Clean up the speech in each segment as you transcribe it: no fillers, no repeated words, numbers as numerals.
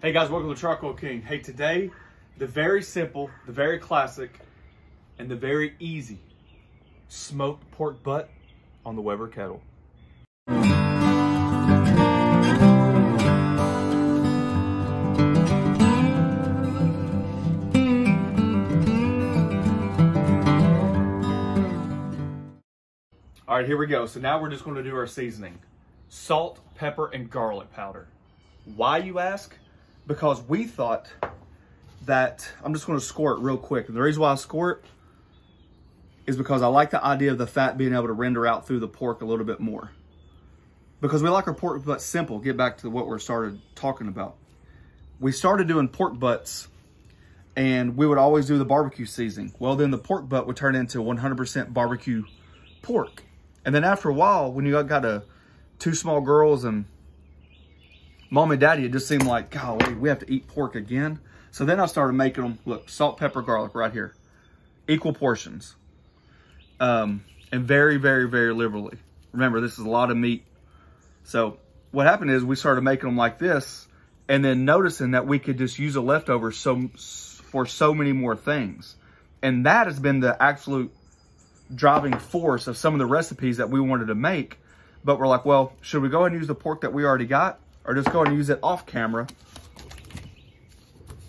Hey guys, welcome to Charcoal King. Hey, today, the very simple, the very classic, and the very easy smoked pork butt on the Weber Kettle. All right, here we go. So now we're just going to do our seasoning. Salt, pepper, and garlic powder. Why, you ask? Because we thought that, I'm just going to score it real quick. And the reason why I score it is because I like the idea of the fat being able to render out through the pork a little bit more. Because we like our pork butts simple. Get back to what we started talking about. We started doing pork butts and we would always do the barbecue seasoning. Well, then the pork butt would turn into 100% barbecue pork. And then after a while, when you got two small girls and mom and daddy, it just seemed like, golly, we have to eat pork again. So then I started making them, look, salt, pepper, garlic right here. Equal portions. And very, very, very liberally. Remember, this is a lot of meat. So what happened is we started making them like this and then noticing that we could just use the leftovers for so many more things. And that has been the absolute driving force of some of the recipes that we wanted to make. But we're like, well, should we go ahead and use the pork that we already got? Or just go ahead and use it off camera.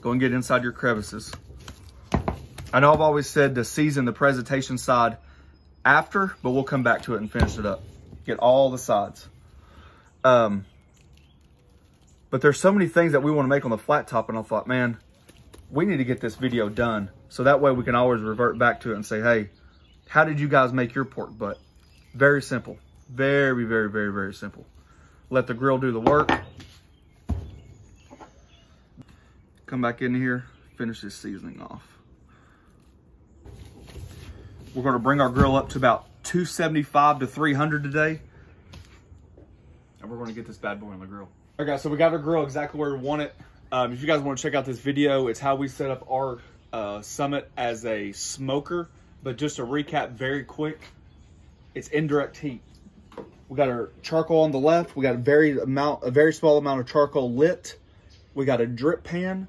Go and get inside your crevices. I know I've always said to season the presentation side after, but we'll come back to it and finish it up. Get all the sides. But there's so many things that we want to make on the flat top, and I thought, man, we need to get this video done. So that way we can always revert back to it and say, hey, how did you guys make your pork butt? Very simple. Very, very, very, very simple. Let the grill do the work. Come back in here, finish this seasoning off. We're going to bring our grill up to about 275 to 300 today. And we're going to get this bad boy on the grill. All right, guys, so we got our grill exactly where we want it. If you guys want to check out this video, it's how we set up our Summit as a smoker. But just to recap very quick, it's indirect heat. We got our charcoal on the left. We got a very small amount of charcoal lit. We got a drip pan.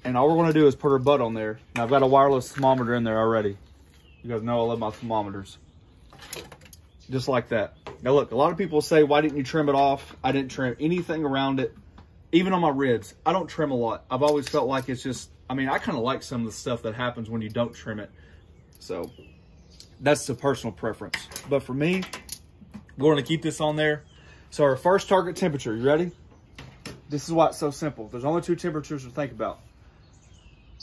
And all we're going to do is put our butt on there. Now I've got a wireless thermometer in there already. You guys know I love my thermometers. Just like that. Now look, a lot of people say, why didn't you trim it off? I didn't trim anything around it. Even on my ribs, I don't trim a lot. I've always felt like it's just, I mean, I kind of like some of the stuff that happens when you don't trim it. So that's the personal preference. But for me, we're going to keep this on there. So our first target temperature, you ready? This is why it's so simple. There's only two temperatures to think about.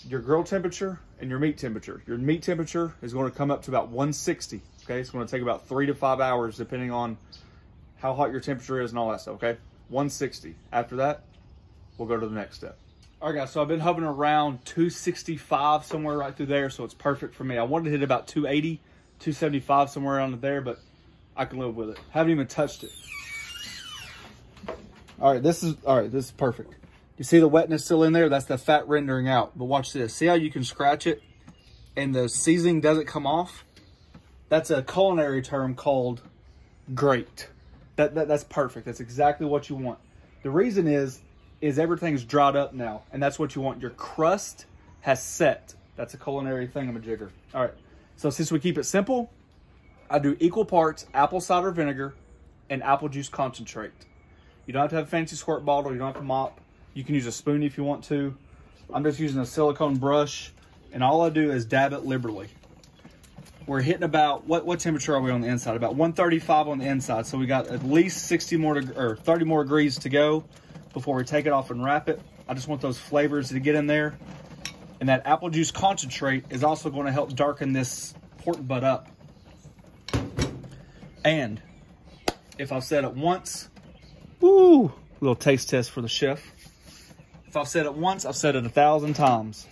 Your grill temperature and your meat temperature. Your meat temperature is going to come up to about 160. Okay, it's going to take about 3 to 5 hours depending on how hot your temperature is and all that stuff. Okay, 160. After that, we'll go to the next step. All right, guys, so I've been hovering around 265 somewhere right through there, so it's perfect for me. I wanted to hit about 280, 275 somewhere around there, but I can live with it. Haven't even touched it. All right, this is perfect. You see the wetness still in there? That's the fat rendering out. But watch this. See how you can scratch it and the seasoning doesn't come off? That's a culinary term called grate. That's perfect. That's exactly what you want. The reason is everything's dried up now, and that's what you want. Your crust has set. That's a culinary thingamajigger. All right, so since we keep it simple, I do equal parts apple cider vinegar and apple juice concentrate. You don't have to have a fancy squirt bottle. You don't have to mop. You can use a spoon if you want to. I'm just using a silicone brush, and all I do is dab it liberally. We're hitting about, what temperature are we on the inside? About 135 on the inside. So we got at least 60 more or 30 more degrees to go before we take it off and wrap it. I just want those flavors to get in there. And that apple juice concentrate is also going to help darken this pork butt up. And if I've said it once, woo, little taste test for the chef. If I've said it once, I've said it 1,000 times.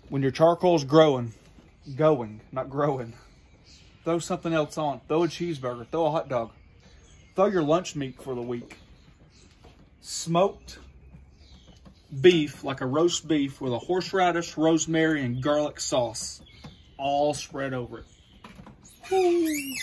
When your charcoal's going, not growing, throw something else on. Throw a cheeseburger, throw a hot dog. Throw your lunch meat for the week. Smoked beef, like a roast beef with a horseradish, rosemary, and garlic sauce. All spread over it. Woo.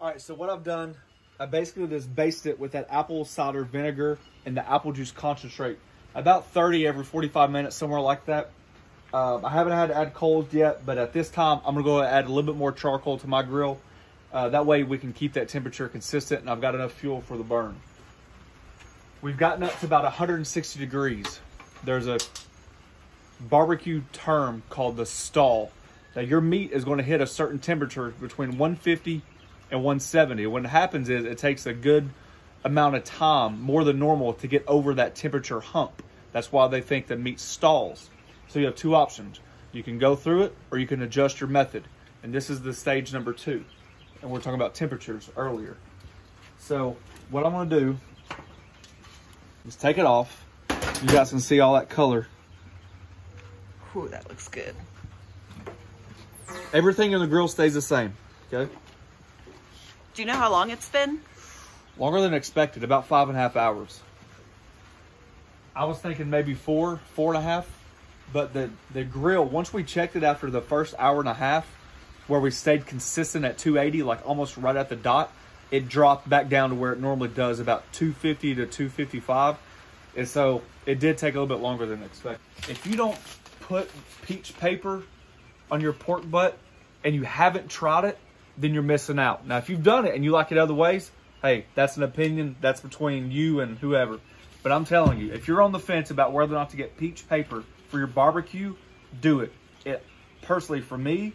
All right, so what I've done, I basically just basted it with that apple cider vinegar and the apple juice concentrate. About 30 every 45 minutes, somewhere like that. I haven't had to add coals yet, but at this time, I'm gonna go add a little bit more charcoal to my grill. That way we can keep that temperature consistent and I've got enough fuel for the burn. We've gotten up to about 160 degrees. There's a barbecue term called the stall. Now your meat is gonna hit a certain temperature between 150 and 170. What happens is it takes a good amount of time, more than normal, to get over that temperature hump. That's why they think that meat stalls. So you have two options. You can go through it or you can adjust your method. And this is the stage number 2. And we're talking about temperatures earlier. So what I'm gonna do is take it off. You guys can see all that color. Ooh, that looks good. Everything in the grill stays the same, okay? Do you know how long it's been? Longer than expected, about 5.5 hours. I was thinking maybe 4.5. But the grill, once we checked it after the first hour and a half, where we stayed consistent at 280, like almost right at the dot, it dropped back down to where it normally does, about 250 to 255. And so it did take a little bit longer than expected. If you don't put peach paper on your pork butt and you haven't tried it, then you're missing out. Now, if you've done it and you like it other ways, hey, that's an opinion. That's between you and whoever. But I'm telling you, if you're on the fence about whether or not to get peach paper for your barbecue, do it. It personally, for me,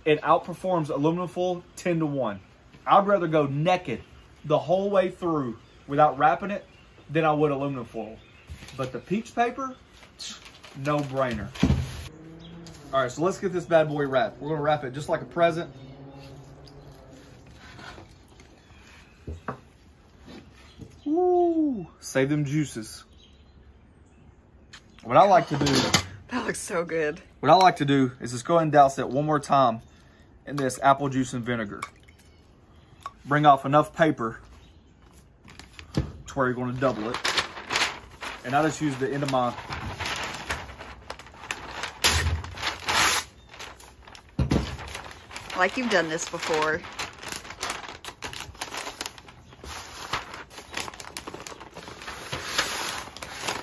it outperforms aluminum foil 10 to 1. I'd rather go naked the whole way through without wrapping it than I would aluminum foil. But the peach paper, no brainer. All right, so let's get this bad boy wrapped. We're gonna wrap it just like a present. Woo! Save them juices. What I like to do... That looks so good. What I like to do is just go ahead and douse it one more time in this apple juice and vinegar. Bring off enough paper to where you're going to double it. And I just use the end of my... Like you've done this before.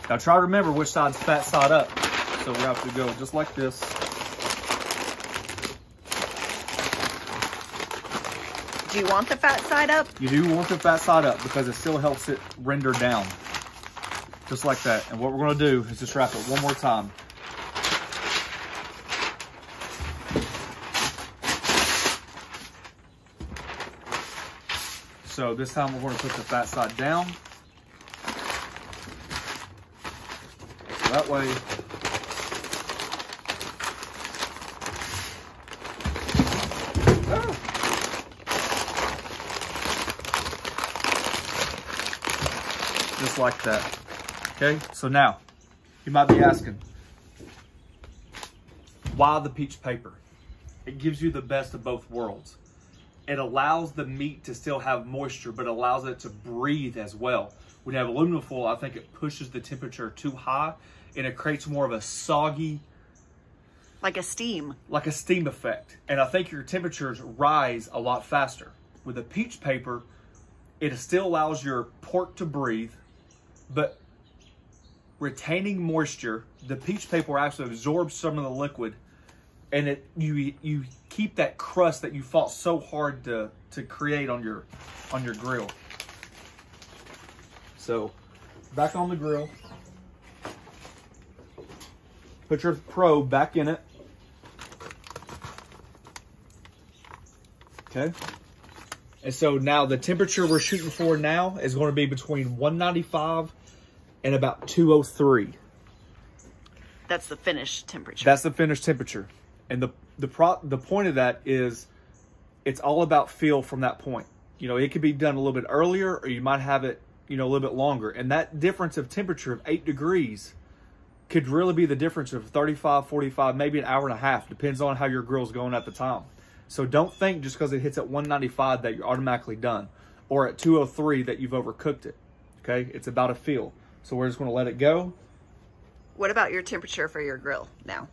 Now try to remember which side's fat side up. So we have to go just like this. Do you want the fat side up? You do want the fat side up because it still helps it render down. Just like that. And what we're gonna do is just wrap it one more time. So this time we're gonna put the fat side down. That way, just like that. Okay, so now you might be asking, why the peach paper? It gives you the best of both worlds. It allows the meat to still have moisture, but allows it to breathe as well. When you have aluminum foil, I think it pushes the temperature too high and it creates more of a soggy, like a steam effect. And I think your temperatures rise a lot faster. With the peach paper, it still allows your pork to breathe, but retaining moisture. The peach paper actually absorbs some of the liquid, and you keep that crust that you fought so hard to create on your grill. So back on the grill, put your probe back in it. Okay. And so now the temperature we're shooting for now is going to be between 195 and about 203. That's the finished temperature. That's the finished temperature. And the point of that is it's all about feel from that point. You know, it could be done a little bit earlier, or you might have it, you know, a little bit longer. And that difference of temperature of 8 degrees could really be the difference of 35, 45, maybe an hour and a half. Depends on how your grill's going at the time. So don't think just because it hits at 195 that you're automatically done, or at 203 that you've overcooked it. Okay, it's about a feel. So we're just going to let it go. What about your temperature for your grill now?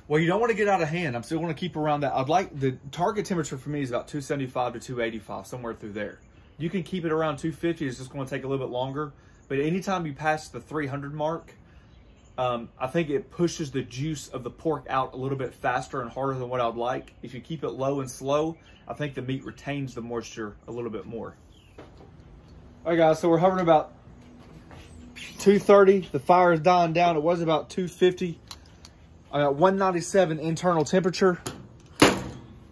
Well, you don't want to get out of hand. I'm still going to keep around that. I'd like the target temperature for me is about 275 to 285, somewhere through there. You can keep it around 250. It's just going to take a little bit longer. But anytime you pass the 300 mark, I think it pushes the juice of the pork out a little bit faster and harder than what I'd like. If you keep it low and slow, I think the meat retains the moisture a little bit more. All right, guys, so we're hovering about 230. The fire is dying down. It was about 250. I got 197 internal temperature.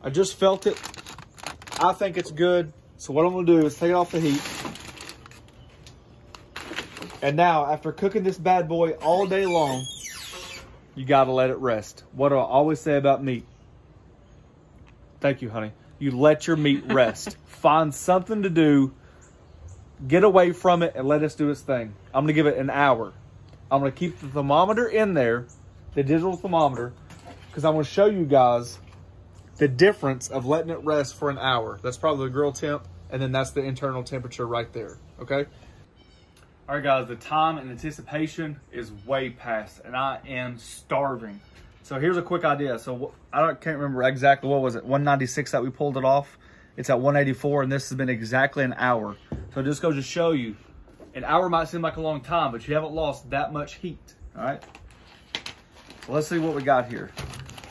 I just felt it. I think it's good. So what I'm gonna do is take it off the heat. And now, after cooking this bad boy all day long, you gotta let it rest. What do I always say about meat? Thank you, honey. You let your meat rest. Find something to do. Get away from it and let us do its thing. I'm gonna give it an hour. I'm gonna keep the thermometer in there, the digital thermometer, because I'm gonna show you guys the difference of letting it rest for an hour. That's probably the grill temp, and then that's the internal temperature right there, okay? All right, guys, the time and anticipation is way past, and I am starving. So here's a quick idea. So can't remember exactly, what was it, 196 that we pulled it off? It's at 184, and this has been exactly an hour. So it just goes to show you, an hour might seem like a long time, but you haven't lost that much heat, all right? So let's see what we got here.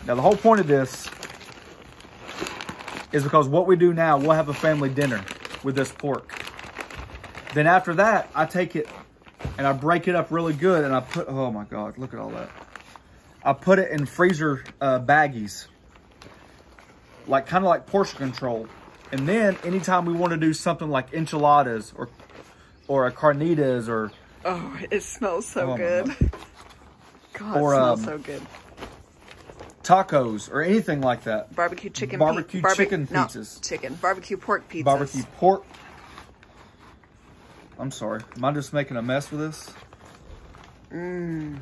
Now, the whole point of this is because what we do now, we'll have a family dinner with this pork. Then after that, I take it and I break it up really good, and I put, oh my God, look at all that. I put it in freezer baggies, like kind of like portion control. And then anytime we want to do something like enchiladas or a carnitas or... Oh, it smells so good. God, or, it smells so good. Tacos or anything like that. Barbecue chicken chicken pizzas. No, chicken. Barbecue pork pizzas. Barbecue pork. I'm sorry. Am I just making a mess with this? Mmm.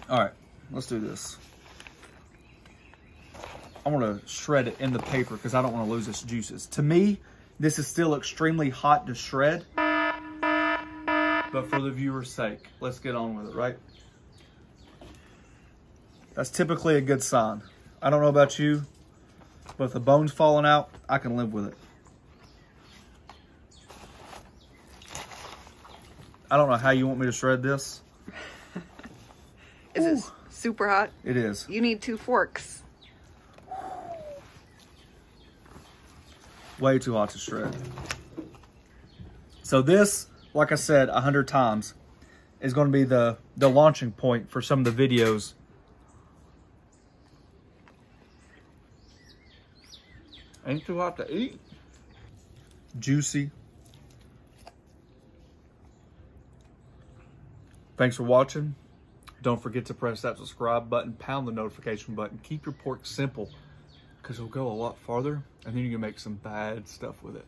All right, let's do this. I'm gonna shred it in the paper because I don't want to lose its juices. To me, this is still extremely hot to shred, but for the viewer's sake, let's get on with it, right? That's typically a good sign. I don't know about you, but if the bone's falling out, I can live with it. I don't know how you want me to shred this. Is it super hot? It is. You need 2 forks. Way too hot to shred. So this, like I said 100 times, is going to be the launching point for some of the videos. Ain't too hot to eat. Juicy. Thanks for watching. Don't forget to press that subscribe button, pound the notification button. Keep your pork simple, because it'll go a lot farther, and then you can make some bad stuff with it.